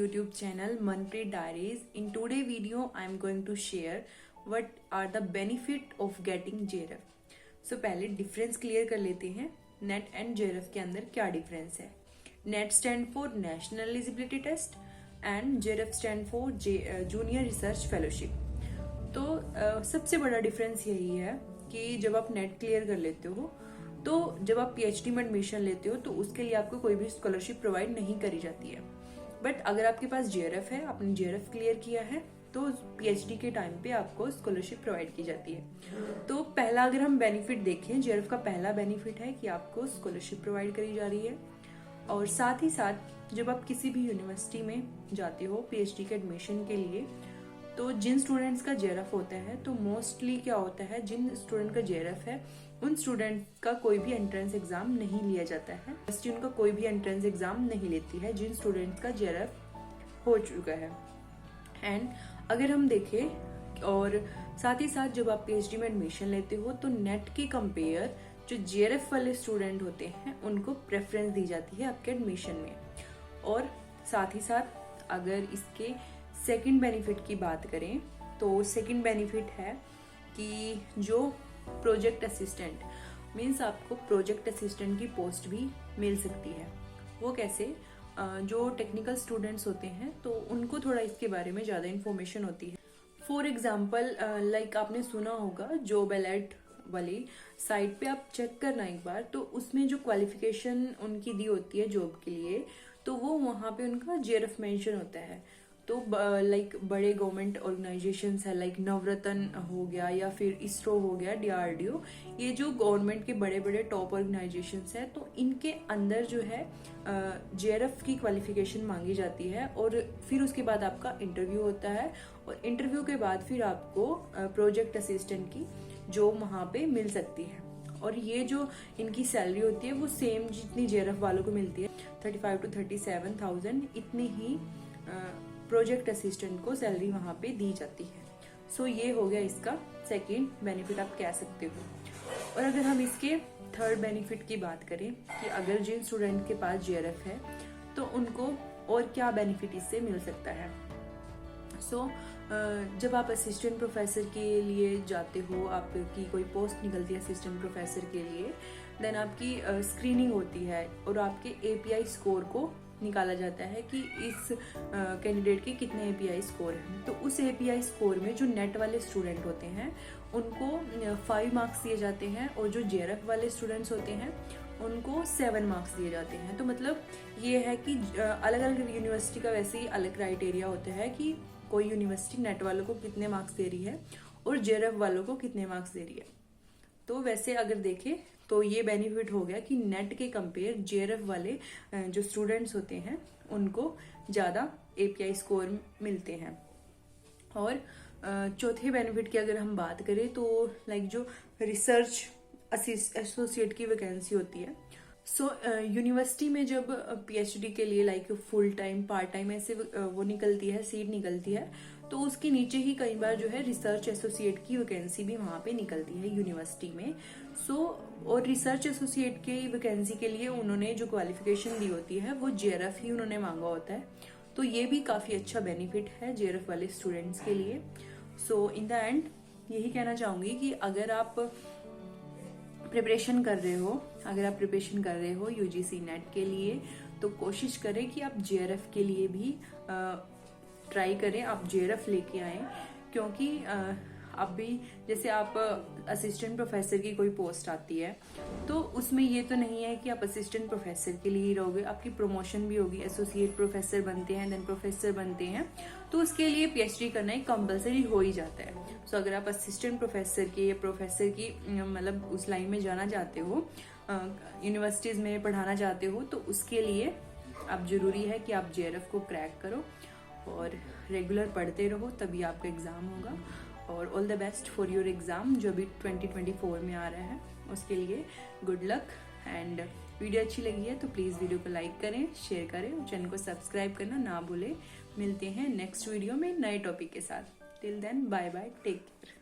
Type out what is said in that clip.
YouTube channel Manpreet Diaries. In today's video, I am going to share what are the benefit of getting JRF. So पहले difference clear कर लेते हैं. Net and JRF के अंदर क्या difference है. NET stand for national eligibility test and JRF stand for junior research fellowship. तो सबसे बड़ा डिफरेंस यही है कि जब आप नेट क्लियर कर लेते हो तो जब आप PhD में एडमिशन लेते हो तो उसके लिए आपको कोई भी स्कॉलरशिप प्रोवाइड नहीं करी जाती है. बट अगर आपके पास JRF है, आपने JRF क्लियर किया है, तो PhD के टाइम पे आपको स्कॉलरशिप प्रोवाइड की जाती है. तो पहला अगर हम बेनिफिट देखें, JRF का पहला बेनिफिट है कि आपको स्कॉलरशिप प्रोवाइड करी जा रही है. और साथ ही साथ जब आप किसी भी यूनिवर्सिटी में जाते हो PhD के एडमिशन के लिए, तो जिन स्टूडेंट्स का JRF होता है, तो मोस्टली क्या होता है, जिन स्टूडेंट का JRF है उन स्टूडेंट का कोई भी एंट्रेंस एग्जाम नहीं लिया जाता है. यूनिवर्सिटी उनका कोई भी एंट्रेंस एग्जाम नहीं लेती है जिन स्टूडेंट्स का JRF हो चुका है. एंड अगर हम देखें और साथ ही साथ जब आप PhD में एडमिशन लेते हो तो नेट के कंपेयर जो JRF वाले स्टूडेंट होते हैं उनको प्रेफरेंस दी जाती है आपके एडमिशन में. और साथ ही साथ अगर इसके सेकंड बेनिफिट की बात करें तो सेकंड बेनिफिट है कि जो प्रोजेक्ट असिस्टेंट मीन्स आपको प्रोजेक्ट असिस्टेंट की पोस्ट भी मिल सकती है. वो कैसे, जो टेक्निकल स्टूडेंट्स होते हैं तो उनको थोड़ा इसके बारे में ज़्यादा इन्फॉर्मेशन होती है. फॉर एग्जाम्पल लाइक आपने सुना होगा जॉब अलर्ट वाली साइट पे आप चेक करना एक बार, तो उसमें जो क्वालिफिकेशन उनकी दी होती है जॉब के लिए, तो वो वहाँ पे उनका JRF मेंशन होता है. तो लाइक बड़े गवर्नमेंट ऑर्गेनाइजेशंस है, लाइक नवरत्न हो गया या फिर इसरो हो गया, DRDO, ये जो गवर्नमेंट के बड़े बड़े टॉप ऑर्गेनाइजेशंस है, तो इनके अंदर जो है JRF की क्वालिफिकेशन मांगी जाती है. और फिर उसके बाद आपका इंटरव्यू होता है और इंटरव्यू के बाद फिर आपको प्रोजेक्ट असिस्टेंट की जॉब वहाँ पे मिल सकती है. और ये जो इनकी सैलरी होती है वो सेम जितनी JRF वालों को मिलती है, 35 to 37,000 इतनी ही प्रोजेक्ट असिस्टेंट को सैलरी वहाँ पे दी जाती है. सो ये हो गया इसका सेकंड बेनिफिट आप कह सकते हो. और अगर हम इसके थर्ड बेनिफिट की बात करें कि अगर जिन स्टूडेंट के पास JRF है तो उनको और क्या बेनिफिट इससे मिल सकता है. सो जब आप असिस्टेंट प्रोफेसर के लिए जाते हो, आपकी कोई पोस्ट निकलती है असिस्टेंट प्रोफेसर के लिए, देन आपकी स्क्रीनिंग होती है और आपके API स्कोर को निकाला जाता है कि इस कैंडिडेट के कितने API स्कोर हैं. तो उस API स्कोर में जो नेट वाले स्टूडेंट होते हैं उनको 5 मार्क्स दिए जाते हैं और जो JRF वाले स्टूडेंट्स होते हैं उनको 7 मार्क्स दिए जाते हैं. तो मतलब ये है कि अलग अलग यूनिवर्सिटी का वैसे ही अलग क्राइटेरिया होता है कि कोई यूनिवर्सिटी नेट वालों को कितने मार्क्स दे रही है और JRF वालों को कितने मार्क्स दे रही है. तो वैसे अगर देखें तो ये बेनिफिट हो गया कि नेट के कंपेयर JRF वाले जो स्टूडेंट्स होते हैं उनको ज़्यादा API स्कोर मिलते हैं. और चौथे बेनिफिट की अगर हम बात करें तो लाइक जो रिसर्च एसोसिएट की वैकेंसी होती है. सो यूनिवर्सिटी में जब PhD के लिए like full time part time ऐसे वो निकलती है, सीट निकलती है, तो उसके नीचे ही कई बार जो है रिसर्च एसोसिएट की वैकेंसी भी वहाँ पे निकलती है यूनिवर्सिटी में. सो और रिसर्च एसोसिएट की वैकेंसी के लिए उन्होंने जो क्वालिफिकेशन दी होती है वो JRF ही उन्होंने मांगा होता है. तो ये भी काफ़ी अच्छा बेनिफिट है JRF वाले स्टूडेंट्स के लिए. सो इन द एंड यही कहना चाहूँगी कि अगर आप प्रिपरेशन कर रहे हो UGC नेट के लिए, तो कोशिश करें कि आप JRF के लिए भी ट्राई करें, आप JRF लेके आएँ. क्योंकि अभी जैसे आप असिस्टेंट प्रोफेसर की कोई पोस्ट आती है तो उसमें ये तो नहीं है कि आप असिस्टेंट प्रोफेसर के लिए ही रहोगे, आपकी प्रमोशन भी होगी, एसोसिएट प्रोफेसर बनते हैं, देन प्रोफेसर बनते हैं, तो उसके लिए PhD करना एक कंपलसरी हो ही जाता है. सो अगर आप असिस्टेंट प्रोफेसर के या प्रोफेसर की मतलब उस लाइन में जाना चाहते हो, यूनिवर्सिटीज़ में पढ़ाना चाहते हो, तो उसके लिए अब ज़रूरी है कि आप JRF को क्रैक करो और रेगुलर पढ़ते रहो, तभी आपका एग्ज़ाम होगा. और all the best for your exam जो अभी 2024 में आ रहा है, उसके लिए गुड लक. एंड वीडियो अच्छी लगी है तो प्लीज़ वीडियो को लाइक करें, शेयर करें और चैनल को सब्सक्राइब करना ना भूलें. मिलते हैं नेक्स्ट वीडियो में नए टॉपिक के साथ. Till then bye bye, take care.